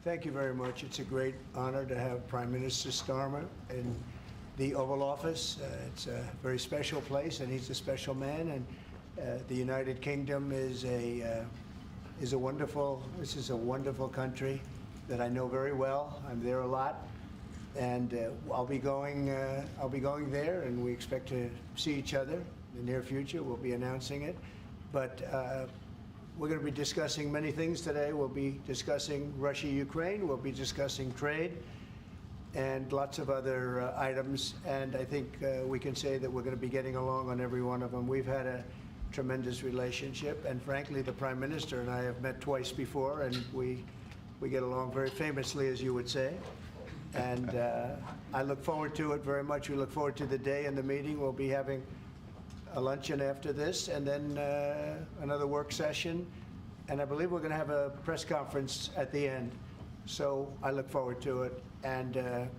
Thank you very much. It's a great honor to have Prime Minister Starmer in the Oval Office. It's a very special place, and he's a special man. And the United Kingdom is a wonderful country that I know very well. I'm there a lot, and I'll be going there, and we expect to see each other in the near future. We'll be announcing it, but we're going to be discussing many things today. We'll be discussing Russia-Ukraine. We'll be discussing trade and lots of other items. And I think we can say that we're going to be getting along on every one of them. We've had a tremendous relationship, and frankly, the Prime Minister and I have met twice before, and we get along very famously, as you would say. And I look forward to it very much. We look forward to the day and the meeting. We'll be having a luncheon after this, and then another work session, and I believe we're going to have a press conference at the end. So I look forward to it. And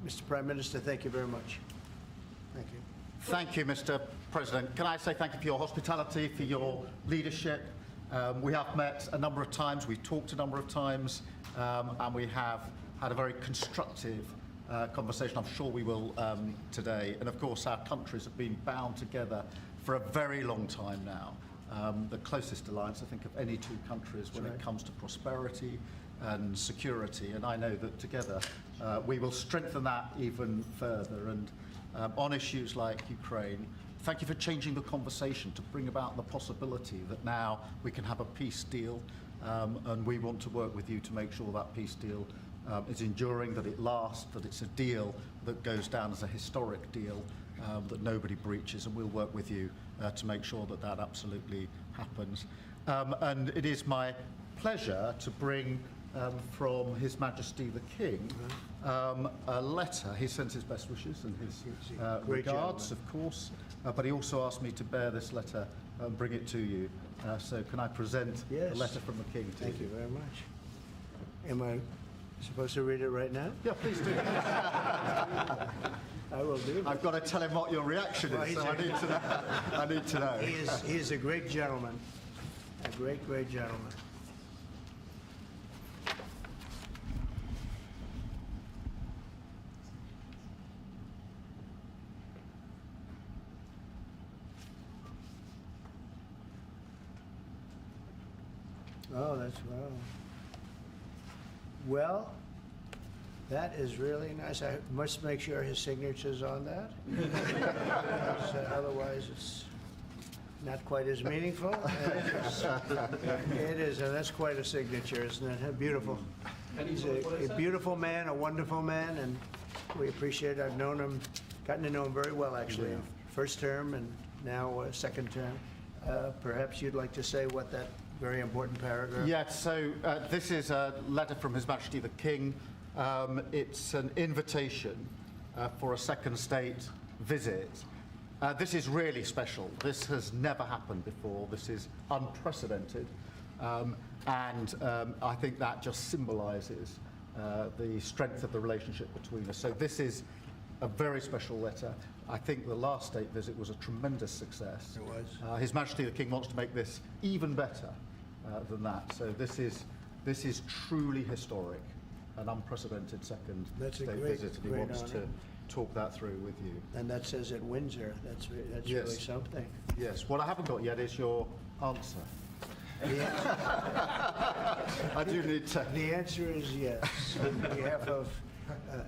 Mr. Prime Minister, thank you very much. Thank you. Thank you, Mr. President. Can I say thank you for your hospitality, for your leadership. We have met a number of times, we've talked a number of times, and we have had a very constructive conversation. I'm sure we will today. And of course, our countries have been bound together for a very long time now. The closest alliance, I think, of any two countries when it comes to prosperity and security. And I know that together we will strengthen that even further. And on issues like Ukraine, thank you for changing the conversation to bring about the possibility that now we can have a peace deal. And we want to work with you to make sure that peace deal is enduring, that it lasts, that it's a deal that goes down as a historic deal, that nobody breaches, and we'll work with you to make sure that that absolutely happens. And it is my pleasure to bring from His Majesty the King a letter. He sends his best wishes and his regards, of course, but he also asked me to bear this letter and bring it to you. So can I present the letter from the King to you? Thank you very much. Am I supposed to read it right now? Yeah, please do. I will do. I've got to tell him what your reaction is, so I need to know. I need to know. He is a great gentleman, a great gentleman. Oh, that's well. Well, that is really nice. I must make sure his signature's on that. Otherwise, it's not quite as meaningful. It is, and that's quite a signature, isn't it? Beautiful. He's a beautiful man, a wonderful man, and we appreciate it. I've known him, gotten to know him very well, actually. First term and now second term. Perhaps you'd like to say what that very important paragraph. Yes, so this is a letter from His Majesty the King. It's an invitation for a second state visit. This is really special. This has never happened before. This is unprecedented. And I think that just symbolises the strength of the relationship between us. So this is a very special letter. I think the last state visit was a tremendous success. It was. His Majesty the King wants to make this even better than that. So this is truly historic, an unprecedented second state visit, and he wants to talk that through with you. And that says at Windsor. That's really something. Yes. What I haven't got yet is your answer. I do need to. The answer is yes. On behalf of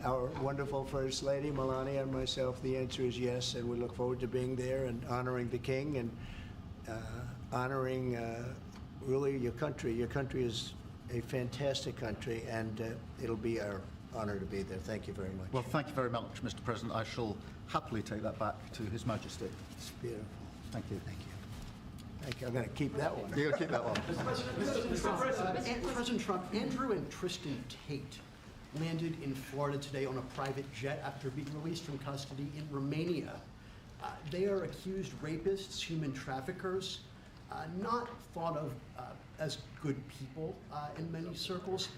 our wonderful First Lady, Melania, and myself, the answer is yes, and we look forward to being there and honoring the King and honoring really your country. Your country is a fantastic country, and it'll be our honor to be there. Thank you very much. Well, thank you very much, Mr. President. I shall happily take that back to His Majesty. It's beautiful. Thank you. Thank you. Thank you. I'm going to keep that one. You're going to keep that one. President Trump, Andrew and Tristan Tate landed in Florida today on a private jet after being released from custody in Romania. They are accused rapists, human traffickers, not thought of as good people in many circles.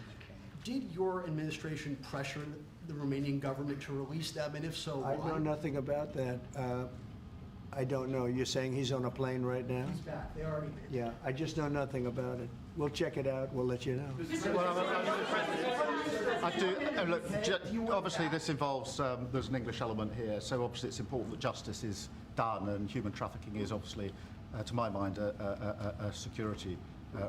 Did your administration pressure the Romanian government to release them, and if so, why? I know nothing about that. I don't know. You're saying he's on a plane right now? He's back. They already made it. Yeah, I just know nothing about it. We'll check it out. We'll let you know. I do. Look, obviously this involves, there's an English element here, so obviously it's important that justice is done, and human trafficking is obviously, to my mind, a security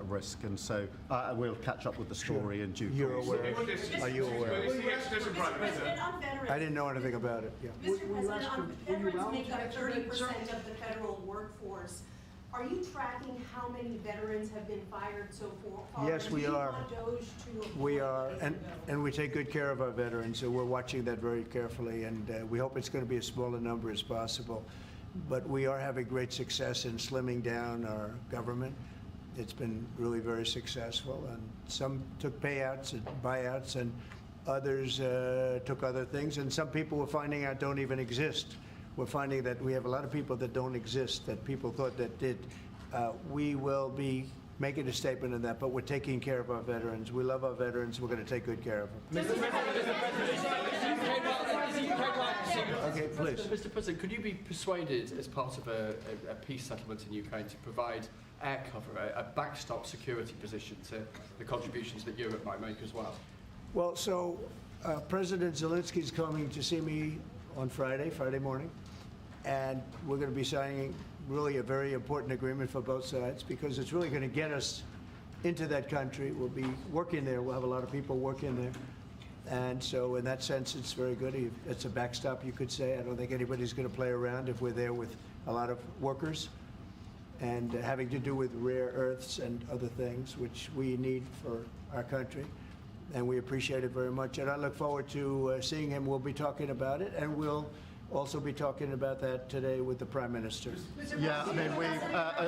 risk, and so we'll catch up with the story in due You're course. aware? Are you aware? Mr. President, on veterans. I didn't know anything about it, yeah. Mr. Were you President, asked on to- were you veterans allowed make to up answer that, 30% sir? of the federal workforce. Are you tracking how many veterans have been fired so far? Yes, we are. Do you want DOJ to We avoid are, letting and, go? and we take good care of our veterans, so we're watching that very carefully, and we hope it's going to be as small a number as possible. But we are having great success in slimming down our government. It's been really very successful, and some took payouts and buyouts, and others took other things, and some people we're finding out don't even exist. We're finding that we have a lot of people that don't exist, that people thought that did. We will be making a statement on that, but we're taking care of our veterans. We love our veterans. We're going to take good care of them. Okay, please. Mr. President, could you be persuaded, as part of a peace settlement in Ukraine, to provide air cover, a backstop security position to the contributions that Europe might make as well? Well, so President Zelensky's coming to see me on Friday morning, and we're going to be signing really a very important agreement for both sides, because it's really going to get us into that country. We'll be working there. We'll have a lot of people working there. And so in that sense, it's very good. It's a backstop, you could say. I don't think anybody's going to play around if we're there with a lot of workers and having to do with rare earths and other things, which we need for our country. And we appreciate it very much. And I look forward to seeing him. We'll be talking about it, and we'll also be talking about that today with the Prime Minister. Yeah, I mean,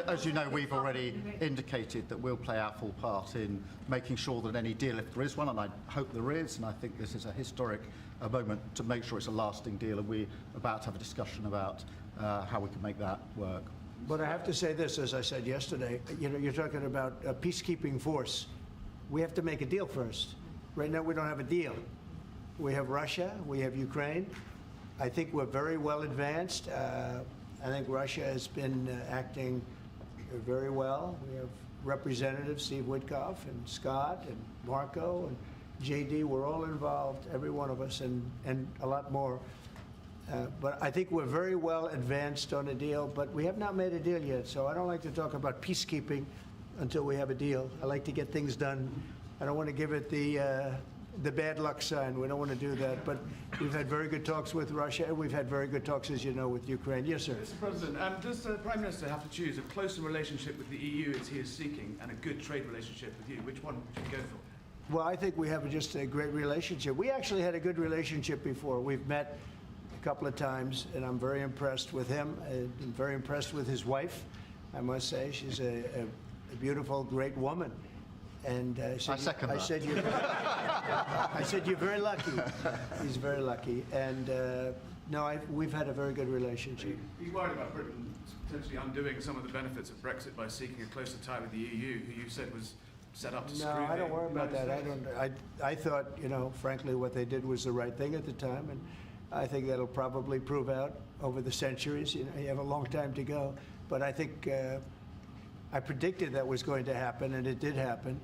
as you know, we've already indicated that we'll play our full part in making sure that any deal, if there is one, and I hope there is, and I think this is a historic moment to make sure it's a lasting deal, and we're about to have a discussion about how we can make that work. But I have to say this, as I said yesterday, you know, you're talking about a peacekeeping force. We have to make a deal first. Right now, we don't have a deal. We have Russia, we have Ukraine. I think we're very well advanced. I think Russia has been acting very well. We have Representatives Steve Witkoff and Scott and Marco and JD. We're all involved, every one of us, and a lot more. But I think we're very well advanced on a deal, but we have not made a deal yet. So I don't like to talk about peacekeeping until we have a deal. I like to get things done. I don't want to give it the bad luck sign. We don't want to do that. But we've had very good talks with Russia, and we've had very good talks, as you know, with Ukraine. Yes, sir. Mr. President, does the Prime Minister have to choose a closer relationship with the EU as he is seeking and a good trade relationship with you? Which one would you go for? Well, I think we have just a great relationship. We actually had a good relationship before. We've met a couple of times, and I'm very impressed with him. I'm very impressed with his wife, I must say. She's a beautiful, great woman. And I second that. I said you're very lucky. He's very lucky. And no, we've had a very good relationship. Are you worried about Britain potentially undoing some of the benefits of Brexit by seeking a closer tie with the EU, who you said was set up to screw No, I don't the worry about that. United I thought, you know, frankly, what they did was the right thing at the time, and I think that'll probably prove out over the centuries. You know, you have a long time to go, but I think I predicted that was going to happen, and it did happen,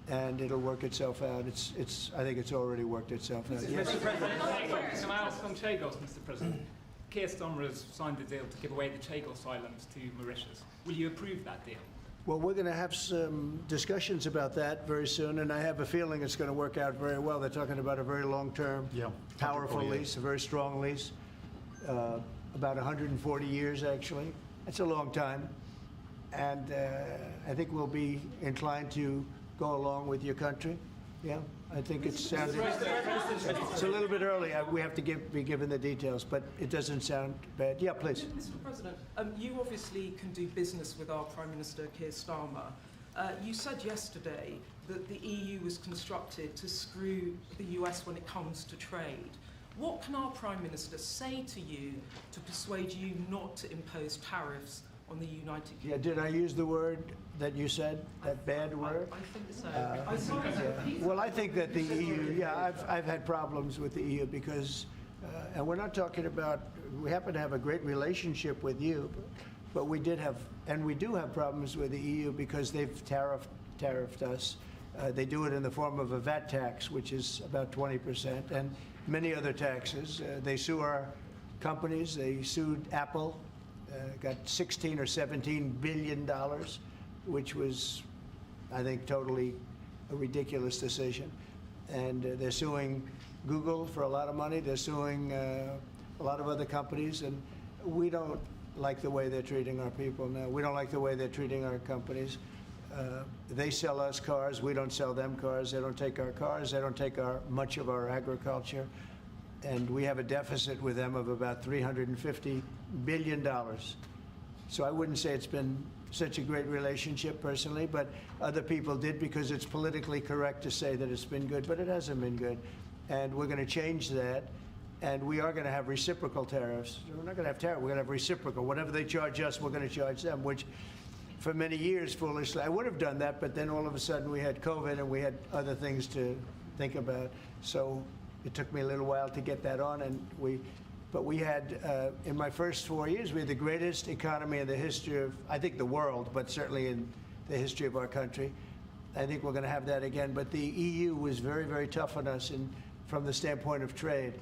and it'll work itself out. I think it's already worked itself out. Yes. Mr. President, can I ask on Chagos, Mr. President? Keir Starmer has signed a deal to give away the Chagos Islands to Mauritius. Will you approve that deal? Well, we're going to have some discussions about that very soon, and I have a feeling it's going to work out very well. They're talking about a very long-term, Yeah, powerful 140 years. lease, a very strong lease, about 140 years, actually. That's a long time, and I think we'll be inclined to go along with your country. Yeah, I think it's sounded. It's a little bit early. We have to be given the details, but it doesn't sound bad. Yeah, please. Mr. President, you obviously can do business with our Prime Minister, Keir Starmer. You said yesterday that the EU was constructed to screw the US when it comes to trade. What can our Prime Minister say to you to persuade you not to impose tariffs on the United Kingdom? Yeah, did I use the word that you said, that bad word? I think so. I saw it. Well, I think that the EU, yeah, I've had problems with the EU because, and we're not talking about, we happen to have a great relationship with you, but we did have, and we do have problems with the EU because they've tariffed us. They do it in the form of a VAT tax, which is about 20%, and many other taxes. They sue our companies. They sued Apple, got $16 or $17 billion, which was, I think, totally a ridiculous decision. And they're suing Google for a lot of money. They're suing a lot of other companies, and we don't like the way they're treating our people now. We don't like the way they're treating our companies. They sell us cars. We don't sell them cars. They don't take our cars. They don't take much of our agriculture. And we have a deficit with them of about $350 billion. So I wouldn't say it's been such a great relationship personally, but other people did because it's politically correct to say that it's been good, but it hasn't been good. And we're going to change that. And we are going to have reciprocal tariffs. We're not going to have tariffs. We're going to have reciprocal. Whatever they charge us, we're going to charge them, which for many years, foolishly, I would have done that, but then all of a sudden we had COVID and we had other things to think about. So it took me a little while to get that on, but we had, in my first 4 years, we had the greatest economy in the history of, I think, the world, but certainly in the history of our country. I think we're going to have that again. But the EU was very, very tough on us from the standpoint of trade.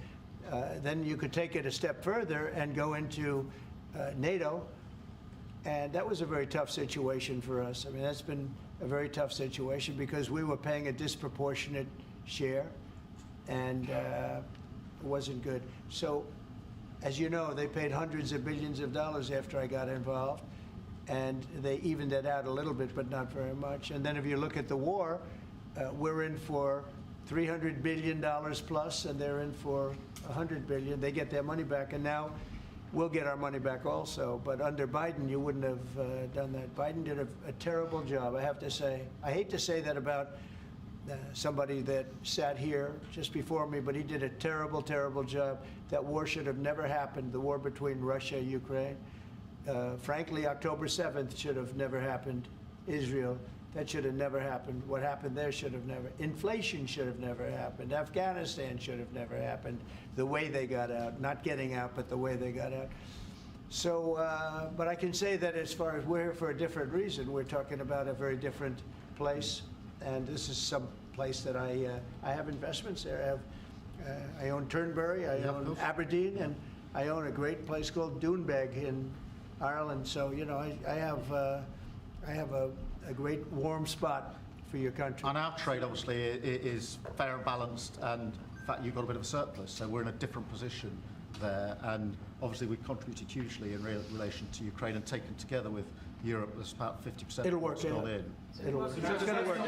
Then you could take it a step further and go into NATO, and that was a very tough situation for us. I mean, that's been a very tough situation because we were paying a disproportionate share, and it wasn't good. So, as you know, they paid hundreds of billions of dollars after I got involved, and they evened it out a little bit, but not very much. And then if you look at the war, we're in for $300 billion plus, and they're in for $100 billion. They get their money back, and now we'll get our money back also. But under Biden, you wouldn't have done that. Biden did a terrible job, I have to say. I hate to say that about somebody that sat here just before me, but he did a terrible, terrible job. That war should have never happened, the war between Russia and Ukraine. Frankly, October 7th should have never happened. Israel, that should have never happened. What happened there should have never. Inflation should have never happened. Afghanistan should have never happened. The way they got out, not getting out, but the way they got out. So, but I can say that as far as we're here for a different reason, we're talking about a very different place. And this is some place that I have investments there. I own Turnberry, I own Aberdeen, and I own a great place called Doonbeg in Ireland. So, you know, I have a great warm spot for your country. And our trade, obviously, is fair and balanced, and in fact, you've got a bit of a surplus, so we're in a different position there. And obviously, we contributed hugely in relation to Ukraine, and taken together with Europe, there's about 50% It'll of what's work, gone in. It'll work. It's going to work.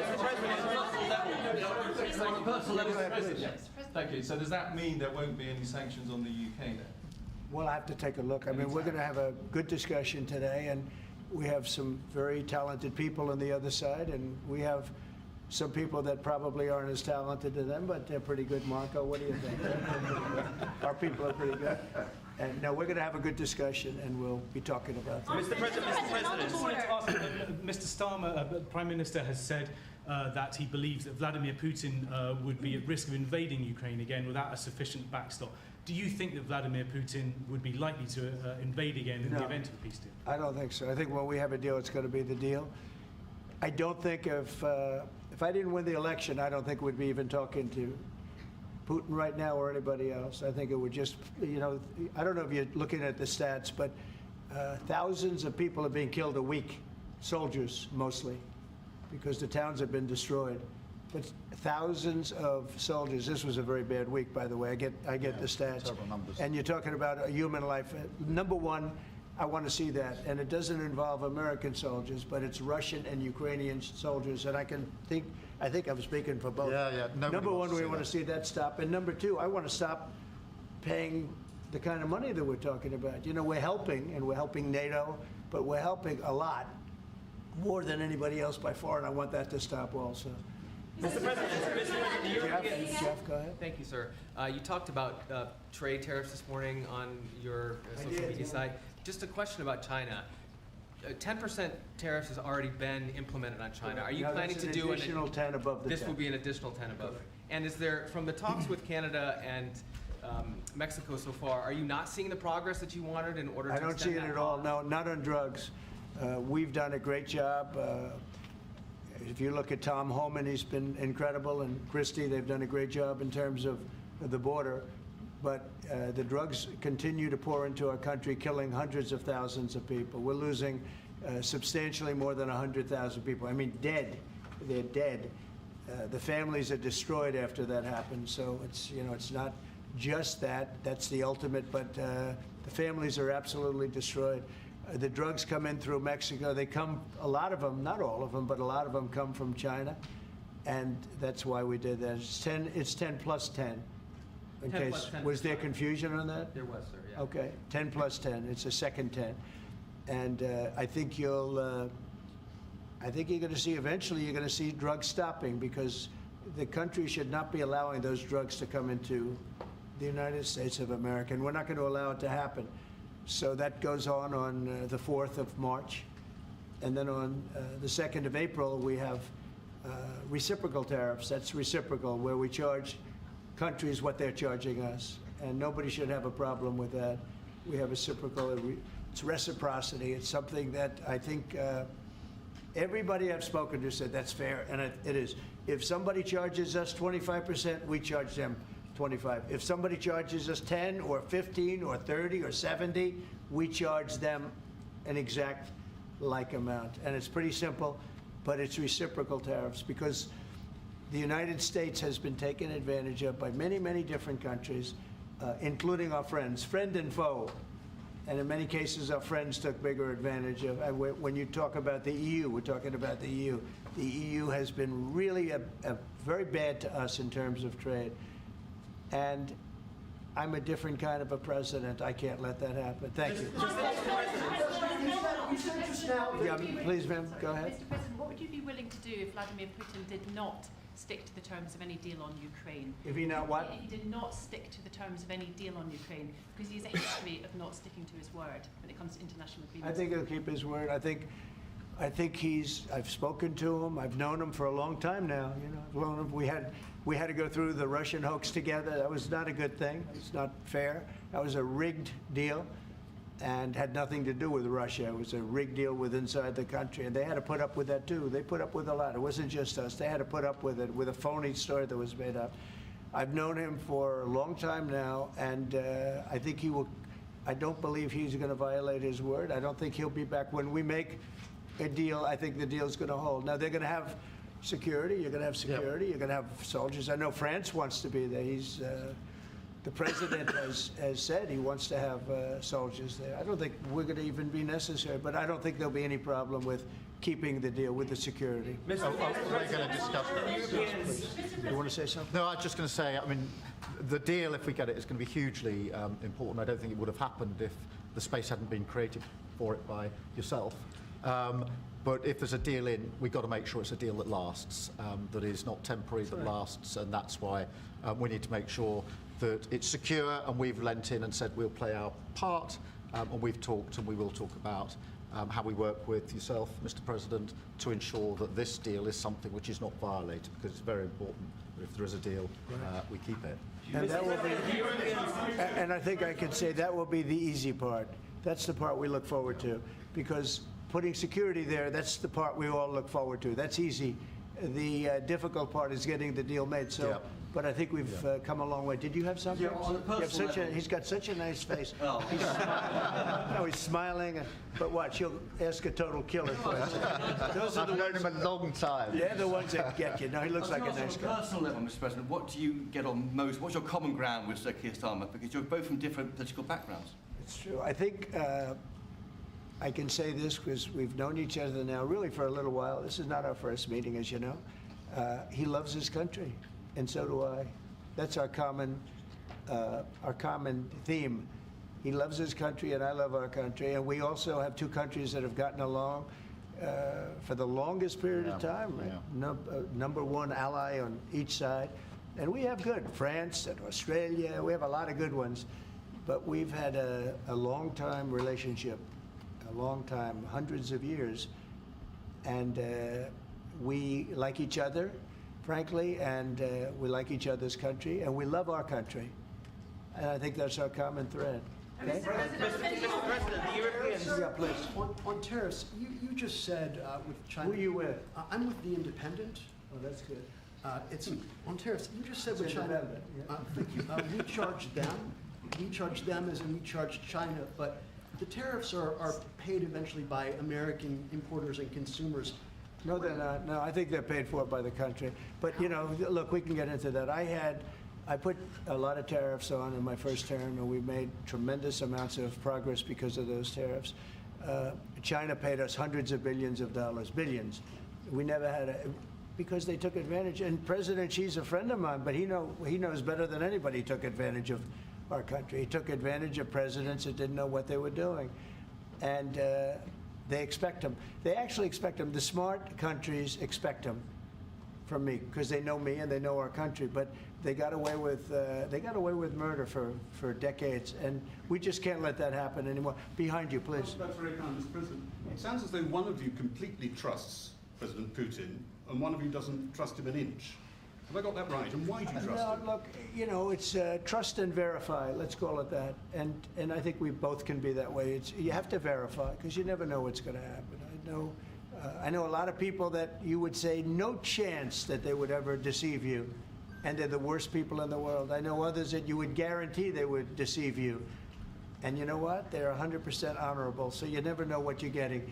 Thank you. So does that mean there won't be any sanctions on the UK then? We'll have to take a look. I mean, we're going to have a good discussion today, and we have some very talented people on the other side, and we have some people that probably aren't as talented as them, but they're pretty good. Marco, what do you think? Our people are pretty good. And no, we're going to have a good discussion, and we'll be talking about that. Mr. President, I just wanted to ask, Mr. Starmer, the Prime Minister has said that he believes that Vladimir Putin would be at risk of invading Ukraine again without a sufficient backstop. Do you think that Vladimir Putin would be likely to invade again in the event of a peace deal? I don't think so. I think when we have a deal, it's going to be the deal. I don't think if I didn't win the election, I don't think we'd be even talking to Putin right now or anybody else. I think it would just, you know, I don't know if you're looking at the stats, but thousands of people are being killed a week, soldiers mostly, because the towns have been destroyed. But thousands of soldiers. This was a very bad week, by the way. I get the stats. Several numbers. And you're talking about a human life. Number one, I want to see that. And it doesn't involve American soldiers, but it's Russian and Ukrainian soldiers. And I think I'm speaking for both. Yeah. Number one, we want that. to see that stop. And number two, I want to stop paying the kind of money that we're talking about. You know, we're helping, and we're helping NATO, but we're helping a lot, more than anybody else by far, and I want that to stop also. Mr. President, the European... Jeff, go ahead. Thank you, sir. You talked about trade tariffs this morning on your social media site. Just a question about China. 10% tariffs has already been implemented on China. Are you planning to do an additional 10 above the 10? This will be an additional 10 above. And is there, from the talks with Canada and Mexico so far, are you not seeing the progress that you wanted in order to I don't see it at all. No, not on drugs. We've done a great job. If you look at Tom Homan, he's been incredible, and Christie, they've done a great job in terms of the border. But the drugs continue to pour into our country, killing hundreds of thousands of people. We're losing substantially more than 100,000 people. I mean, dead. They're dead. The families are destroyed after that happens. So it's, you know, it's not just that. That's the ultimate. But the families are absolutely destroyed. The drugs come in through Mexico. They come, a lot of them, not all of them, but a lot of them come from China. And that's why we did that. It's 10 plus 10. In 10 case, plus 10 was there confusion on that? There was, sir, yeah. Okay, 10 plus 10, it's a second 10. And I think I think you're gonna see, eventually you're gonna see drugs stopping, because the country should not be allowing those drugs to come into the United States of America, and we're not gonna allow it to happen. So that goes on the 4th of March. And then on the 2nd of April, we have reciprocal tariffs. That's reciprocal, where we charge countries what they're charging us, and nobody should have a problem with that. We have reciprocal, it's reciprocity. It's something that I think everybody I've spoken to said that's fair, and it is. If somebody charges us 25%, we charge them 25. If somebody charges us 10 or 15 or 30 or 70, we charge them an exact like amount. And it's pretty simple, but it's reciprocal tariffs, because the United States has been taken advantage of by many, many different countries, including our friends, friend and foe. And in many cases, our friends took bigger advantage of. And when you talk about the EU, we're talking about the EU. The EU has been really very bad to us in terms of trade. And I'm a different kind of a president. I can't let that happen. Thank you. Yeah, please, ma'am, go ahead. Mr. President, what would you be willing to do if Vladimir Putin did not stick to the terms of any deal on Ukraine? If he not what? If he did not stick to the terms of any deal on Ukraine, because he has a history of not sticking to his word when it comes to international I agreements. think he'll keep his word. I think I've spoken to him. I've known him for a long time now. You know, I've known him. We had to go through the Russian hoax together. That was not a good thing. It's not fair. That was a rigged deal, and had nothing to do with Russia. It was a rigged deal with inside the country, and they had to put up with that too. They put up with a lot. It wasn't just us. They had to put up with it, with a phony story that was made up. I've known him for a long time now, and I think he will. I don't believe he's going to violate his word. I don't think he'll be back. When we make a deal, I think the deal's going to hold. Now, they're going to have security. You're going to have security. Yep. You're going to have soldiers. I know France wants to be there. The president has said he wants to have soldiers there. I don't think we're going to even be necessary, but I don't think there'll be any problem with keeping the deal with the security. We're going to discuss that. You want to say something? No, I was just going to say, I mean, the deal, if we get it, is going to be hugely important. I don't think it would have happened if the space hadn't been created for it by yourself. But if there's a deal in, we've got to make sure it's a deal that lasts, that is not temporary, that lasts, and that's why we need to make sure that it's secure, and we've lent in and said we'll play our part, and we've talked and we will talk about how we work with yourself, Mr. President, to ensure that this deal is something which is not violated, because it's very important that if there is a deal, we keep it. And that will be, and I think I can say that will be the easy part. That's the part we look forward to, because putting security there, that's the part we all look forward to. That's easy. The difficult part is getting the deal made. So, Yep. But I think we've come a long way. Did you have something? Yeah, on a personal level. He's got such a nice face. Oh. He's smiling. But watch, he'll ask a total killer question. Those are the I've known ones. him a long time. They're the ones that get you. No, he looks like a nice On guy. a personal level, Mr. President, what do you get on most? What's your common ground with Sir Keir Starmer? Because you're both from different political backgrounds. It's true. I think I can say this because we've known each other now really for a little while. This is not our first meeting, as you know. He loves his country, and so do I. That's our common theme. He loves his country, and I love our country. And we also have two countries that have gotten along for the longest period of time. Right? Number one ally on each side. And we have good. France and Australia, we have a lot of good ones. But we've had a long-time relationship, a long time, hundreds of years. And we like each other, frankly, and we like each other's country, and we love our country. And I think that's our common thread. Okay? Mr. President, the Europeans... Yeah, please. On tariffs, you just said with China... Who are you with? I'm with The Independent. Oh, that's good. It's on tariffs. You just said It's with China... independent, yeah. Thank you. We charge them. We charge them as in we charge China, but the tariffs are paid eventually by American importers and consumers. No, they're not. No, I think they're paid for by the country. But, you know, look, we can get into that. I put a lot of tariffs on in my first term, and we made tremendous amounts of progress because of those tariffs. China paid us hundreds of billions of dollars, billions. We never had because they took advantage. And President Xi's a friend of mine, but he knows better than anybody took advantage of our country. He took advantage of presidents that didn't know what they were doing. And they expect them. They actually expect them. The smart countries expect them from me because they know me and they know our country. But they got away with murder for decades, and we just can't let that happen anymore. Behind you, please. That's very kind, Mr. President. It sounds as though one of you completely trusts President Putin and one of you doesn't trust him an inch. Have I got that right? And why do you trust him? Look, you know, it's trust and verify. Let's call it that. And I think we both can be that way. You have to verify because you never know what's going to happen. I know a lot of people that you would say no chance that they would ever deceive you, and they're the worst people in the world. I know others that you would guarantee they would deceive you, and you know what? They're 100% honorable. So you never know what you're getting.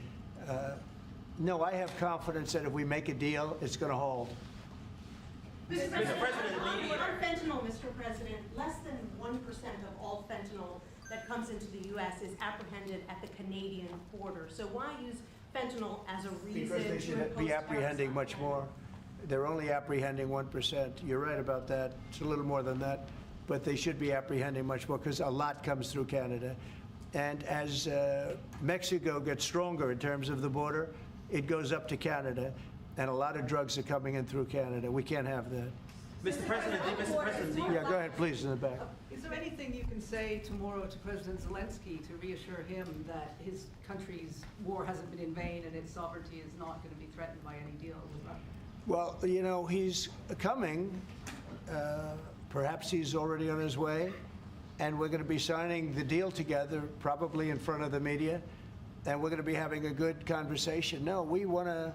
No, I have confidence that if we make a deal, it's going to hold. Mr. President, on fentanyl, Mr. President, less than 1% of all fentanyl that comes into the U.S. is apprehended at the Canadian border. So why use fentanyl as a reason Because they should be apprehending much more. They're only apprehending 1%. You're right about that. It's a little more than that. But they should be apprehending much more because a lot comes through Canada. And as Mexico gets stronger in terms of the border, it goes up to Canada. And a lot of drugs are coming in through Canada. We can't have that. Mr. President, Yeah, go ahead, please, in the back. Is there anything you can say tomorrow to President Zelensky to reassure him that his country's war hasn't been in vain and its sovereignty is not going to be threatened by any deal with Russia? Well, you know, he's coming. Perhaps he's already on his way. And we're going to be signing the deal together, probably in front of the media. And we're going to be having a good conversation. No, we want to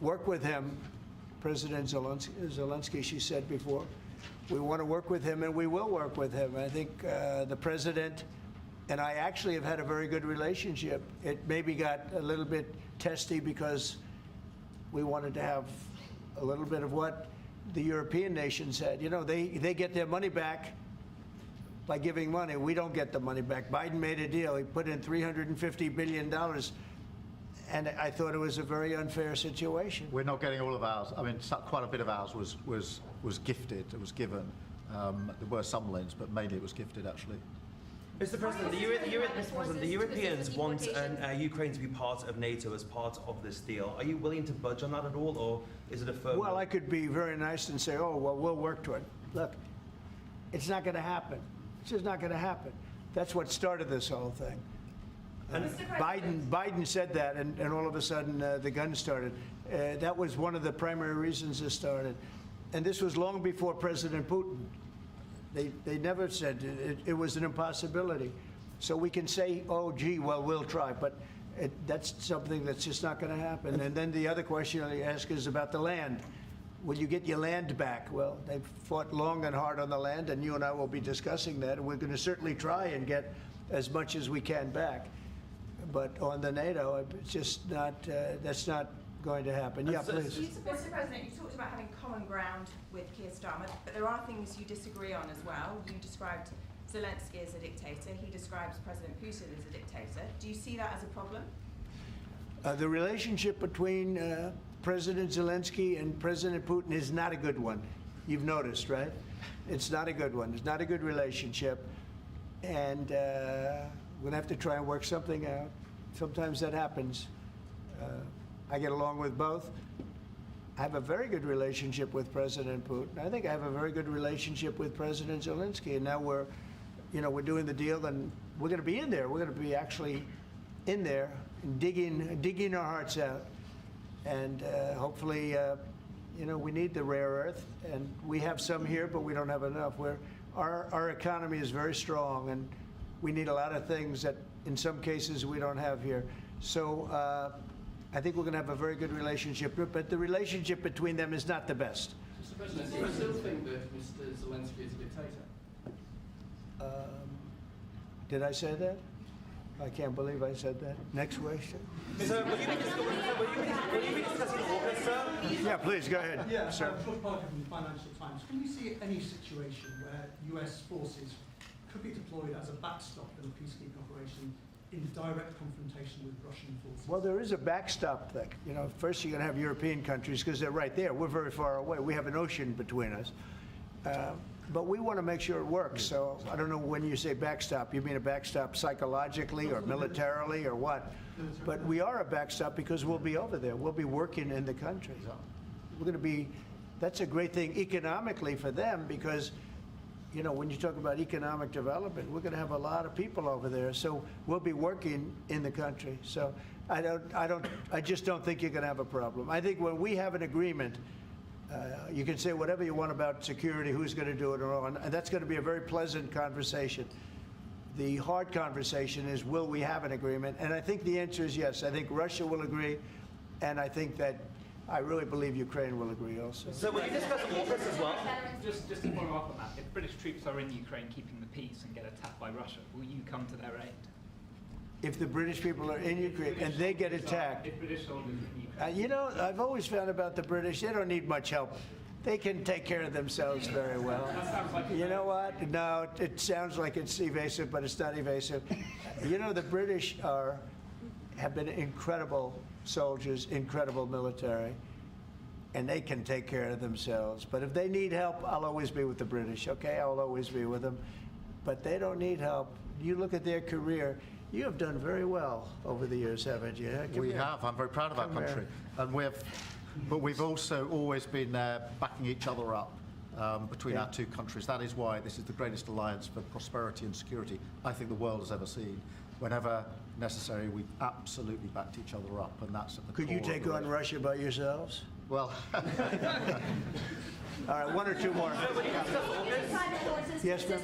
work with him, President Zelensky, she said before. We want to work with him, and we will work with him. I think the president and I actually have had a very good relationship. It maybe got a little bit testy because we wanted to have a little bit of what the European nations had. You know, they get their money back by giving money. We don't get the money back. Biden made a deal. He put in $350 billion. And I thought it was a very unfair situation. We're not getting all of ours. I mean, quite a bit of ours was gifted. It was given. There were some lends, but mainly it was gifted, actually. Mr. President, the Europeans want Ukraine to be part of NATO as part of this deal. Are you willing to budge on that at all, or is it a firm? Well, I could be very nice and say, oh, well, we'll work to it. Look, it's not going to happen. It's just not going to happen. That's what started this whole thing. Biden said that, and all of a sudden the guns started. That was one of the primary reasons this started. And this was long before President Putin. They never said it was an impossibility. So we can say, oh, gee, well, we'll try. But that's something that's just not going to happen. And then the other question you ask is about the land. Will you get your land back? Well, they've fought long and hard on the land, and you and I will be discussing that. And we're going to certainly try and get as much as we can back. But on the NATO, it's just not, that's not going to happen. Yeah, please. Mr. President, you talked about having common ground with Keir Starmer, but there are things you disagree on as well. You described Zelensky as a dictator. He describes President Putin as a dictator. Do you see that as a problem? The relationship between President Zelensky and President Putin is not a good one. You've noticed, right? It's not a good one. It's not a good relationship. And we're going to have to try and work something out. Sometimes that happens. I get along with both. I have a very good relationship with President Putin. I think I have a very good relationship with President Zelensky. And now we're doing the deal, and we're going to be in there. We're going to be actually in there, digging our hearts out. And hopefully, we need the rare earth, and we have some here, but we don't have enough. Our economy is very strong, and We need a lot of things that, in some cases, we don't have here. So I think we're going to have a very good relationship, but the relationship between them is not the best. Mr. President, do you still think that Mr. Zelensky is a dictator? Did I say that? I can't believe I said that. Next question. Sir, will you be discussing AUKUS, sir? Yeah, please, go ahead. Yeah, sir. George Parker from the Financial Times. Can you see any situation where US forces could be deployed as a backstop in a peacekeeping operation in direct confrontation with Russian forces? Well, there is a backstop thing. You know, first you're going to have European countries because they're right there. We're very far away. We have an ocean between us. But we want to make sure it works. So I don't know when you say backstop, you mean a backstop psychologically or militarily or what? But we are a backstop because we'll be over there. We'll be working in the country. We're going to be, that's a great thing economically for them because, you know, when you talk about economic development, we're going to have a lot of people over there. So we'll be working in the country. So I just don't think you're going to have a problem. I think when we have an agreement, you can say whatever you want about security, who's going to do it, and that's going to be a very pleasant conversation. The hard conversation is, will we have an agreement? And I think the answer is yes. I think Russia will agree, and I think that I really believe Ukraine will agree also. So will you discuss AUKUS as well? Just to follow up on that, if British troops are in Ukraine keeping the peace and get attacked by Russia, will you come to their aid? If the British people are in Ukraine and they get attacked, If British soldiers in Ukraine. you know, I've always found about the British, they don't need much help. They can take care of themselves very well. You know what? No, it sounds like it's evasive, but it's not evasive. You know, the British have been incredible soldiers, incredible military, and they can take care of themselves. But if they need help, I'll always be with the British, okay? I'll always be with them. But they don't need help. You look at their career. You have done very well over the years, haven't you? We have. I'm very proud of our country. And but we've also always been backing each other up between our two countries. That is why this is the greatest alliance for prosperity and security I think the world has ever seen. Whenever necessary, we've absolutely backed each other up, and that's at the core. Could you take on Russia by yourselves? Well, all right, one or two more. Yes, ma'am.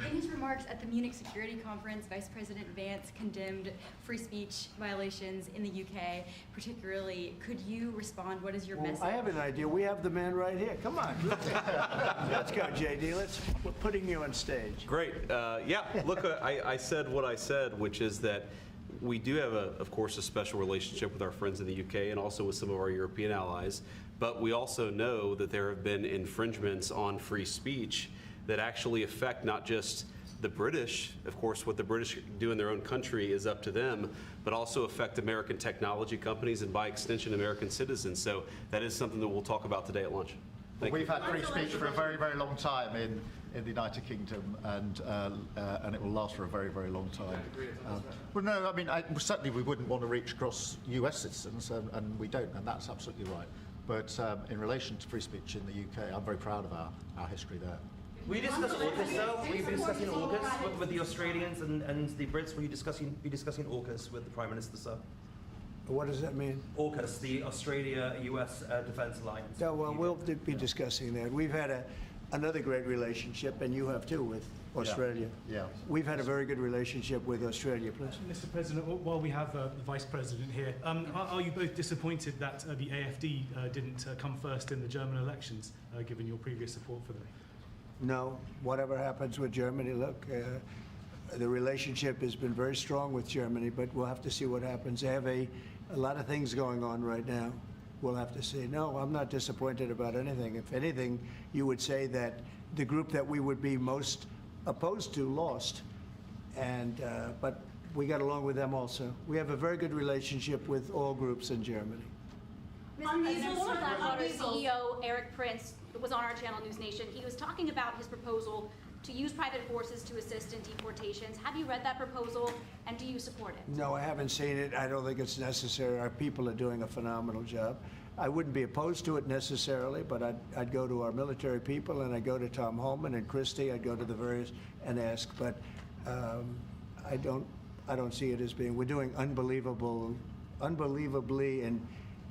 In his remarks at the Munich Security Conference, Vice President Vance condemned free speech violations in the UK, particularly. Could you respond? What is your message? I have an idea. We have the man right here. Come on. Let's go, JD. We're putting you on stage. Great. Yeah, look, I said what I said, which is that we do have, of course, a special relationship with our friends in the UK and also with some of our European allies. But we also know that there have been infringements on free speech that actually affect not just the British. Of course, what the British do in their own country is up to them, but also affect American technology companies and by extension American citizens. So that is something that we'll talk about today at lunch. We've had free speech for a very, very long time in the United Kingdom, and it will last for a very, very long time. Well, no, I mean, certainly we wouldn't want to reach across US citizens, and we don't, and that's absolutely right. But in relation to free speech in the UK, I'm very proud of our history there. Will you discuss AUKUS, sir? Will you be discussing AUKUS with the Australians and the Brits? Will you be discussing AUKUS with the Prime Minister, sir? What does that mean? AUKUS, the Australia-US Defence Alliance. Yeah, well, we'll be discussing that. We've had another great relationship, and you have too, with Australia. Yeah. We've had a very good relationship with Australia, please. Mr. President, while we have the Vice President here, are you both disappointed that the AfD didn't come first in the German elections, given your previous support for them? No, whatever happens with Germany, look, the relationship has been very strong with Germany, but we'll have to see what happens. They have a lot of things going on right now. We'll have to see. No, I'm not disappointed about anything. If anything, you would say that the group that we would be most opposed to lost, but we got along with them also. We have a very good relationship with all groups in Germany. Former Blackwater CEO Eric Prince was on our channel News Nation. He was talking about his proposal to use private forces to assist in deportations. Have you read that proposal, and do you support it? No, I haven't seen it. I don't think it's necessary. Our people are doing a phenomenal job. I wouldn't be opposed to it necessarily, but I'd go to our military people, and I'd go to Tom Homan and Christie. I'd go to the various and ask, but I don't see it as being. We're doing unbelievably in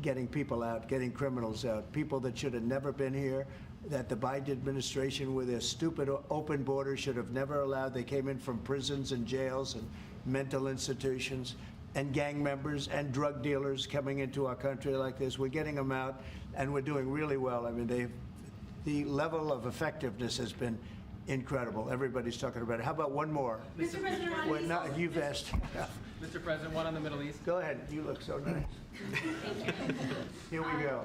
getting people out, getting criminals out, people that should have never been here that the Biden administration, with their stupid open borders, should have never allowed. They came in from prisons and jails and mental institutions, and gang members and drug dealers coming into our country like this. We're getting them out, and we're doing really well. I mean, the level of effectiveness has been incredible. Everybody's talking about it. How about one more? Mr. President, are these also- You've asked. Mr. President, one on the Middle East. Go ahead. You look so nice. Here we go.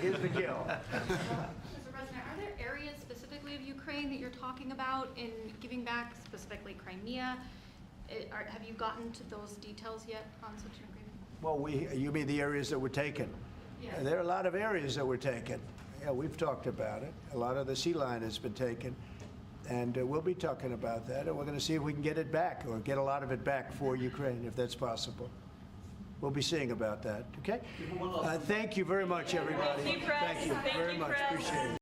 Here's the kill. Mr. President, are there areas specifically of Ukraine that you're talking about in giving back, specifically Crimea? Have you gotten to those details yet on such an agreement? Well, you mean the areas that were taken? Yeah. There are a lot of areas that were taken. Yeah, we've talked about it. A lot of the sea line has been taken, and we'll be talking about that, and we're going to see if we can get it back, or get a lot of it back for Ukraine, if that's possible. We'll be seeing about that, okay? Thank you very much, everybody. Thank you, Press. Thank you very much. Appreciate it.